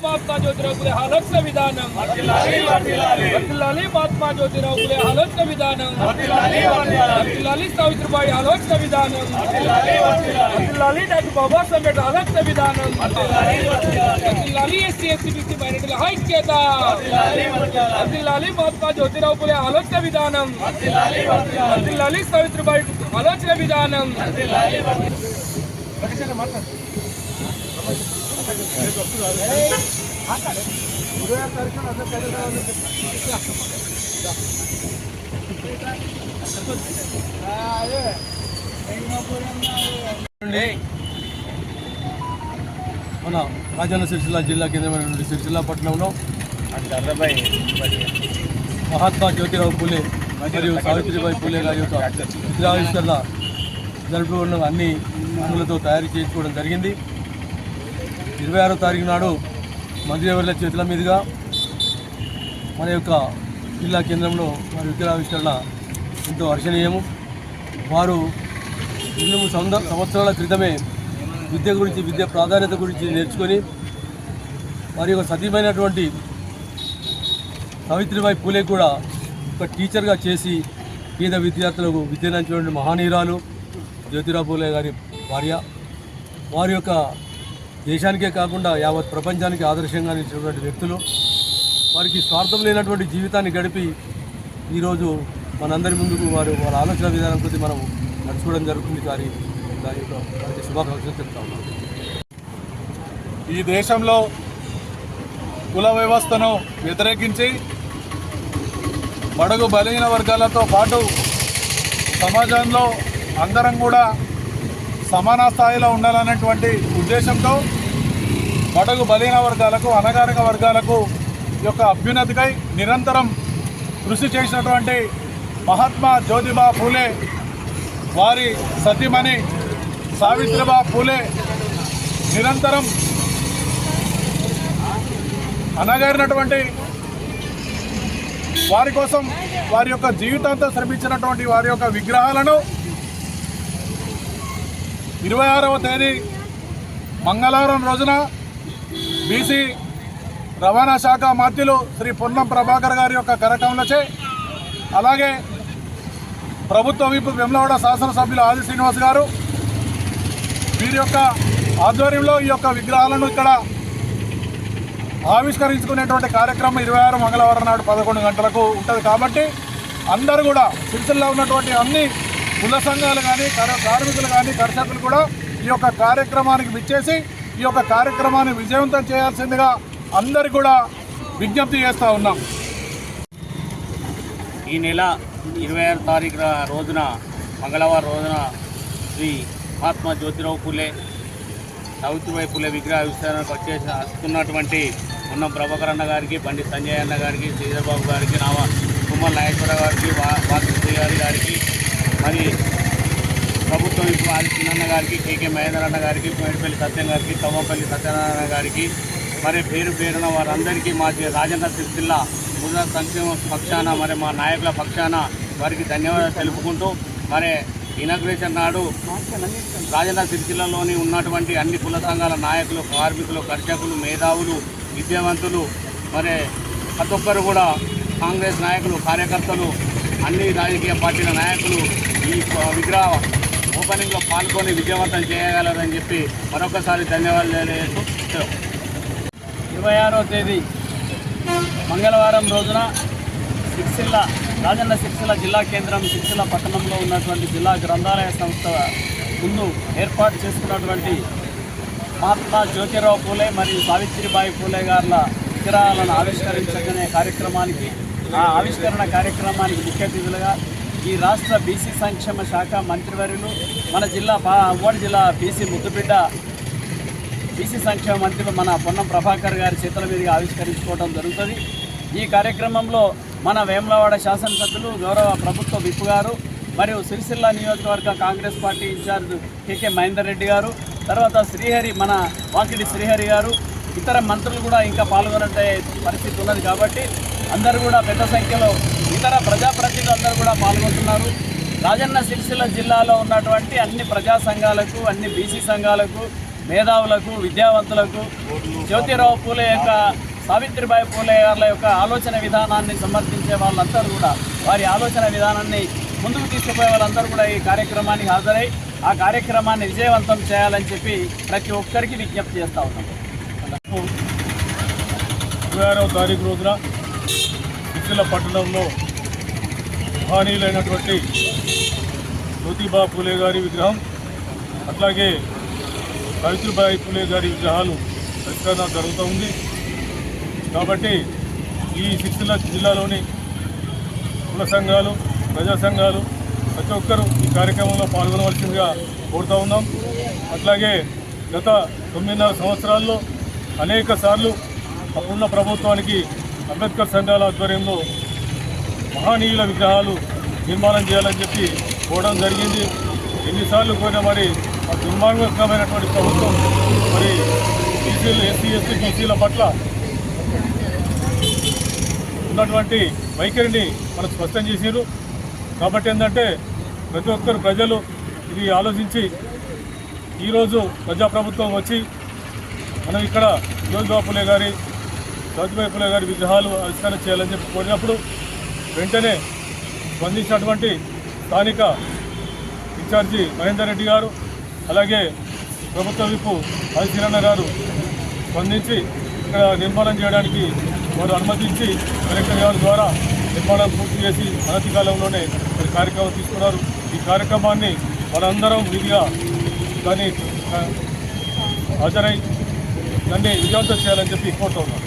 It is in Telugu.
महात्मा ज्योतिराव फुले आलोचना विधानम वर्धिल्लाలి महात्मा ज्योतिराव फुले आलोचना विधानम वर्धिल्लाలి सावित्रीबाई आलोचना विधानम वर्धिल्लाలి डॉक्टर बाबासाहेब अंबेडकर आलोचना विधानम वर्धिल्लाలి एससी एसटी बीसी మైనారిటీల ఐక్యత वर्धिल्लाలి महात्मा ज्योतिराव फुले आलोचना विधानम वर्धिल्लाలి सावित्रीबाई आलोचना विधानम మన రాజన్న సిరిసిల్ల జిల్లా కేంద్రమైనటువంటి సిరిసిల్ల పట్టణంలో మహాత్మా జ్యోతిరావు ఫులే మరియు సావిత్రిబాయి ఫులే గారి యొక్క విగ్రహావిష్కరణ జరుపుకున్న అన్ని పనులతో తయారు చేసుకోవడం జరిగింది. 26వ తారీఖు నాడు మంత్రివర్యుల చేతుల మీదుగా మన యొక్క జిల్లా కేంద్రంలో వారి విగ్రహావిష్కరణ ఎంతో హర్షణీయము. వారు 2 సంవత్సరాల క్రితమే విద్య గురించి, విద్య ప్రాధాన్యత గురించి నేర్చుకొని వారి యొక్క సతీమైనటువంటి సావిత్రిబాయి ఫులే కూడా ఒక టీచర్గా చేసి పేద విద్యార్థులకు విద్యనంచినటువంటి మహానీయురాలు జ్యోతిరావు ఫులే గారి భార్య. వారి యొక్క దేశానికే కాకుండా యావత్ ప్రపంచానికి ఆదర్శంగా నిలిచినటువంటి వ్యక్తులు. వారికి స్వార్థం లేనటువంటి జీవితాన్ని గడిపి ఈరోజు మనందరి ముందుకు వారి ఆలోచన విధానం కొద్ది మనం నడుచుకోవడం జరుగుతుంది. దాని యొక్క వారికి శుభాకాంక్షలు చెప్తా ఉన్నాం. ఈ దేశంలో కుల వ్యవస్థను వ్యతిరేకించి బడుగు బలహీన వర్గాలతో పాటు సమాజంలో అందరం కూడా సమాన స్థాయిలో ఉండాలనేటువంటి ఉద్దేశంతో బడుగు బలహీన వర్గాలకు, అణగారిన వర్గాలకు యొక్క అభ్యున్నతికై నిరంతరం కృషి చేసినటువంటి మహాత్మా జ్యోతిబా ఫూలే వారి సతీమణి సావిత్రిబా ఫూలే నిరంతరం అణగారినటువంటి వారి కోసం వారి యొక్క జీవితాంతం శ్రమించినటువంటి వారి యొక్క విగ్రహాలను 26వ తేదీ మంగళవారం రోజున బీసీ రవాణా శాఖ మంత్రులు శ్రీ పొన్నం ప్రభాకర్ గారి యొక్క కార్యక్రమంలోచే, అలాగే ప్రభుత్వ విప్ వెమ్లవాడ శాసనసభ్యులు ఆది శ్రీనివాస్ గారు వీరి యొక్క ఆధ్వర్యంలో ఈ యొక్క విగ్రహాలను ఇక్కడ ఆవిష్కరించుకునేటువంటి కార్యక్రమం 26 మంగళవారం నాడు 11 గంటలకు ఉంటుంది. కాబట్టి అందరూ కూడా సిరిసిల్లలో ఉన్నటువంటి అన్ని కుల సంఘాలు కానీ, కార్మికులు కానీ, కర్షకులు కూడా ఈ యొక్క కార్యక్రమానికి విచ్చేసి ఈ యొక్క కార్యక్రమాన్ని విజయవంతం చేయాల్సిందిగా అందరికీ కూడా విజ్ఞప్తి చేస్తూ ఉన్నాం. ఈ నెల 26వ తారీఖు రోజున మంగళవారం రోజున శ్రీ మహాత్మా జ్యోతిరావు ఫులే సావిత్రిబాయి ఫులే విగ్రహావిష్కరణకు వస్తున్నటువంటి పొన్నం ప్రభాకర్ అన్న గారికి, పండిత్ సంజయ్ అన్న గారికి, శ్రీధర్ బాబు గారికి, తుమ్మల నాగేశ్వర గారికి, వాసు గారికి, మరి ప్రభుత్వం ఇప్పుడు ఆది చిన్న గారికి, కేకే మహేందర్ అన్న గారికి, మేడిపల్లి సత్యం గారికి, తవ్వంపల్లి సత్యనారాయణ గారికి, మరి పేరు పేరున వారందరికీ మా రాజన్న సిరిసిల్ల ముద్ర సంక్షేమ పక్షాన, మరి మా నాయకుల పక్షాన వారికి ధన్యవాదాలు తెలుపుకుంటూ, మరి ఇనాగ్రేషన్ నాడు రాజన్న సిరిసిల్లలోని ఉన్నటువంటి అన్ని కుల సంఘాల నాయకులు, కార్మికులు, కర్షకులు, మేధావులు, విద్యావంతులు, మరి ప్రతి ఒక్కరు కూడా కాంగ్రెస్ నాయకులు, కార్యకర్తలు, అన్ని రాజకీయ పార్టీల నాయకులు ఈ విగ్రహ ఓపెనింగ్లో పాల్గొని విజయవంతం చేయగలరని చెప్పి మరొకసారి ధన్యవాదాలు తెలియజేస్తూ 26వ తేదీ మంగళవారం రోజున సిరిసిల్ల రాజన్న సిరిసిల్ల జిల్లా కేంద్రం సిరిసిల్ల పట్టణంలో ఉన్నటువంటి జిల్లా గ్రంథాలయ సంస్థ ముందు ఏర్పాటు చేసుకున్నటువంటి మహాత్మా జ్యోతిరావు ఫూలే మరియు సావిత్రిబాయి ఫూలే గారుల విగ్రహాలను ఆవిష్కరించుకునే కార్యక్రమానికి, ఆ ఆవిష్కరణ కార్యక్రమానికి ముఖ్య అతిథులుగా ఈ రాష్ట్ర బీసీ సంక్షేమ శాఖ మంత్రివర్యులు, మన ఉమ్మడి జిల్లా బీసీ ముద్దుబిడ్డ బీసీ సంక్షేమ మంత్రులు మన పొన్నం ప్రభాకర్ గారి చేతుల మీదుగా ఆవిష్కరించుకోవడం జరుగుతుంది. ఈ కార్యక్రమంలో మన వేములవాడ శాసనసభ్యులు, గౌరవ ప్రభుత్వ విప్ గారు, మరియు సిరిసిల్ల నియోజకవర్గ కాంగ్రెస్ పార్టీ ఇన్ఛార్జ్ కేకే మహేందర్ రెడ్డి గారు, తర్వాత శ్రీహరి, మన వాకిడి శ్రీహరి గారు, ఇతర మంత్రులు కూడా ఇంకా పాల్గొనే పరిస్థితి ఉన్నది. కాబట్టి అందరూ కూడా పెద్ద సంఖ్యలో ఇతర ప్రజాప్రతినిధులు అందరూ కూడా పాల్గొంటున్నారు. రాజన్న సిరిసిల్ల జిల్లాలో ఉన్నటువంటి అన్ని ప్రజా సంఘాలకు, అన్ని బీసీ సంఘాలకు, మేధావులకు, విద్యావంతులకు జ్యోతిరావు పూలే యొక్క, సావిత్రిబాయి పూలే గారి యొక్క ఆలోచన విధానాన్ని సమర్థించే వాళ్ళందరూ కూడా, వారి ఆలోచన విధానాన్ని ముందుకు తీసుకుపోయే వాళ్ళందరూ కూడా ఈ కార్యక్రమానికి హాజరై ఆ కార్యక్రమాన్ని విజయవంతం చేయాలని చెప్పి ప్రతి ఒక్కరికి విజ్ఞప్తి చేస్తూ ఉన్నాం. 26వ తారీఖు రోజున సిరిసిల్ల పట్టణంలో మహనీయులైనటువంటి జ్యోతిబా పూలే గారి విగ్రహం, అట్లాగే సావిత్రిబాయి పూలే గారి విగ్రహాలు ప్రతిష్టాపన జరుగుతూ ఉంది. కాబట్టి ఈ సిరిసిల్ల జిల్లాలోని కుల సంఘాలు, ప్రజా సంఘాలు ప్రతి ఒక్కరూ ఈ కార్యక్రమంలో పాల్గొనవలసిందిగా కోరుతూ ఉన్నాం. అట్లాగే గత 9.5 సంవత్సరాల్లో అనేక సార్లు అప్పుడున్న ప్రభుత్వానికి అంబేద్కర్ సంఘాల ఆధ్వర్యంలో మహనీయుల విగ్రహాలు నిర్మాణం చేయాలని చెప్పి కోరడం జరిగింది. ఎన్నిసార్లు కోరినా మరి ఆ దుర్మార్గమైనటువంటి ప్రభుత్వం మరి బీసీలు, ఎస్సీ, ఎస్టీ, బీసీల పట్ల ఉన్నటువంటి వైఖరిని మనకు స్పష్టం చేసారు. కాబట్టి ఏంటంటే ప్రతి ఒక్కరు ప్రజలు ఇది ఆలోచించి ఈరోజు ప్రజాప్రభుత్వం వచ్చి మనం ఇక్కడ జ్యోతిబా పూలే గారి, సావిత్రిబాయి పూలే గారి విగ్రహాలు ఆవిష్కరణ చేయాలని చెప్పి కోరినప్పుడు వెంటనే స్పందించినటువంటి స్థానిక ఇన్ఛార్జి మహేందర్ రెడ్డి గారు, అలాగే ప్రభుత్వ విప్ ఆదిశీరన్న గారు స్పందించి ఇక్కడ నిర్మాణం చేయడానికి వారు అనుమతించి కలెక్టర్ గారి ద్వారా నిర్మాణం పూర్తి చేసి అనతి కాలంలోనే కార్యక్రమం తీసుకున్నారు. ఈ కార్యక్రమాన్ని మనందరం విధిగా దాన్ని హాజరై దాన్ని విజయవంతం చేయాలని చెప్పి కోరుతూ ఉన్నాం.